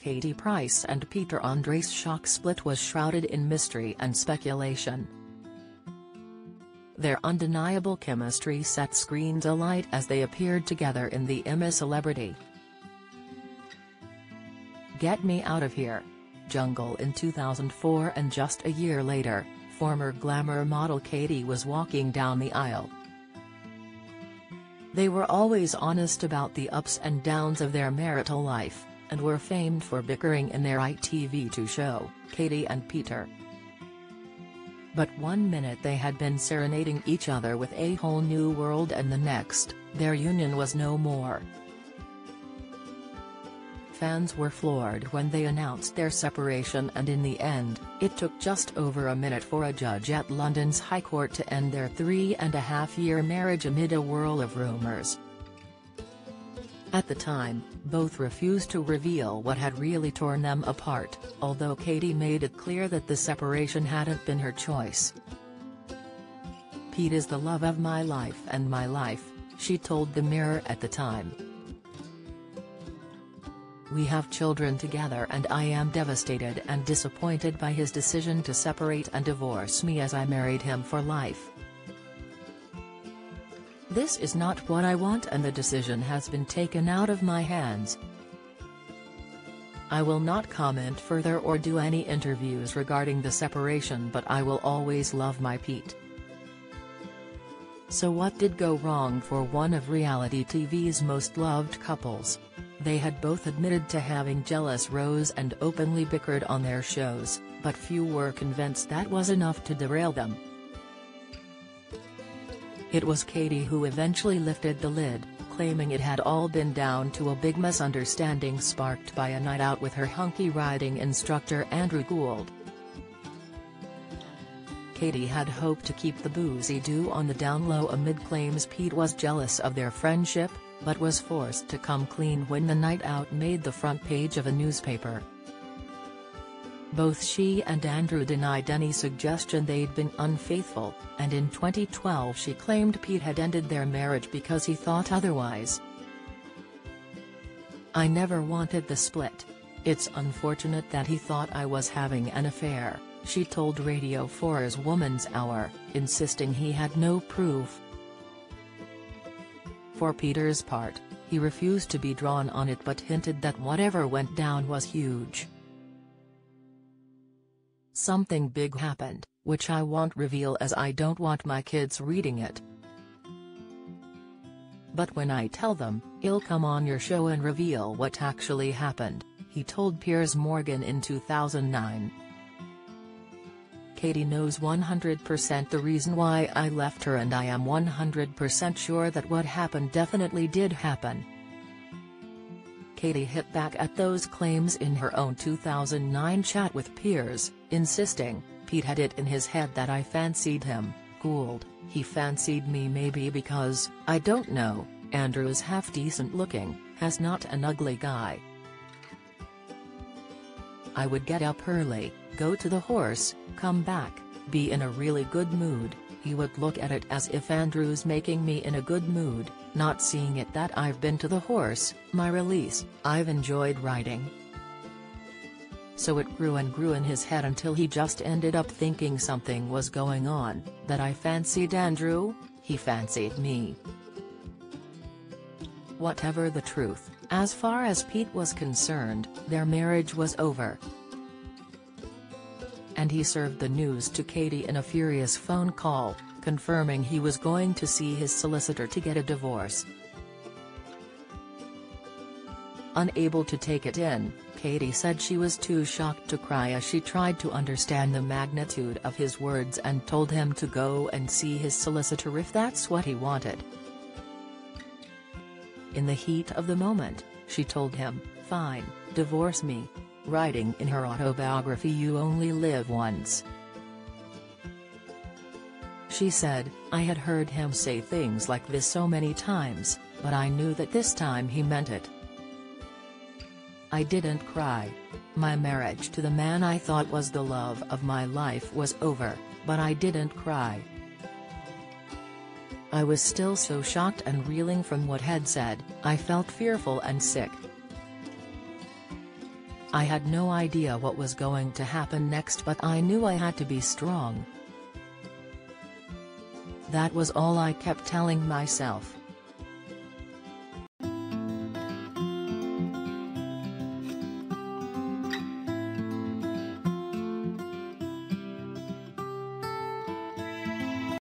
Katie Price and Peter Andre's shock split was shrouded in mystery and speculation. Their undeniable chemistry set screens alight as they appeared together in the I'm a Celebrity, Get Me Out of Here Jungle in 2004, and just a year later, former glamour model Katie was walking down the aisle. They were always honest about the ups and downs of their marital life, and were famed for bickering in their ITV2 show, Katie and Peter. But one minute they had been serenading each other with A Whole New World, and the next, their union was no more. Fans were floored when they announced their separation, and in the end, it took just over a minute for a judge at London's High Court to end their 3.5-year marriage amid a whirl of rumours. At the time, both refused to reveal what had really torn them apart, although Katie made it clear that the separation hadn't been her choice. "Pete is the love of my life and my life," she told the Mirror at the time. "We have children together, and I am devastated and disappointed by his decision to separate and divorce me, as I married him for life. This is not what I want, and the decision has been taken out of my hands. I will not comment further or do any interviews regarding the separation, but I will always love my Pete." So what did go wrong for one of reality TV's most loved couples? They had both admitted to having jealous rows and openly bickered on their shows, but few were convinced that was enough to derail them. It was Katie who eventually lifted the lid, claiming it had all been down to a big misunderstanding sparked by a night out with her hunky riding instructor Andrew Gould. Katie had hoped to keep the boozy duo on the down low amid claims Pete was jealous of their friendship, but was forced to come clean when the night out made the front page of a newspaper. Both she and Andrew denied any suggestion they'd been unfaithful, and in 2012 she claimed Pete had ended their marriage because he thought otherwise. "I never wanted the split. It's unfortunate that he thought I was having an affair," she told Radio 4's Woman's Hour, insisting he had no proof. For Peter's part, he refused to be drawn on it, but hinted that whatever went down was huge. "Something big happened, which I won't reveal as I don't want my kids reading it. But when I tell them, I'll come on your show and reveal what actually happened," he told Piers Morgan in 2009. "Katie knows 100% the reason why I left her, and I am 100% sure that what happened definitely did happen." Katie hit back at those claims in her own 2009 chat with Piers, insisting, "Pete had it in his head that I fancied him, Gould. He fancied me maybe because, I don't know, Andrew's half decent looking, has not an ugly guy. I would get up early, go to the horse, come back, be in a really good mood. He would look at it as if Andrew's making me in a good mood, not seeing it that I've been to the horse, my release, I've enjoyed riding." So it grew and grew in his head until he just ended up thinking something was going on, that I fancied Andrew, he fancied me. Whatever the truth, as far as Pete was concerned, their marriage was over. And he served the news to Katie in a furious phone call, confirming he was going to see his solicitor to get a divorce. Unable to take it in, Katie said she was too shocked to cry as she tried to understand the magnitude of his words, and told him to go and see his solicitor if that's what he wanted. In the heat of the moment, she told him, "Fine, divorce me," writing in her autobiography You Only Live Once. She said, "I had heard him say things like this so many times, but I knew that this time he meant it. I didn't cry. My marriage to the man I thought was the love of my life was over, but I didn't cry. I was still so shocked and reeling from what had said. I felt fearful and sick. I had no idea what was going to happen next, but I knew I had to be strong. That was all I kept telling myself.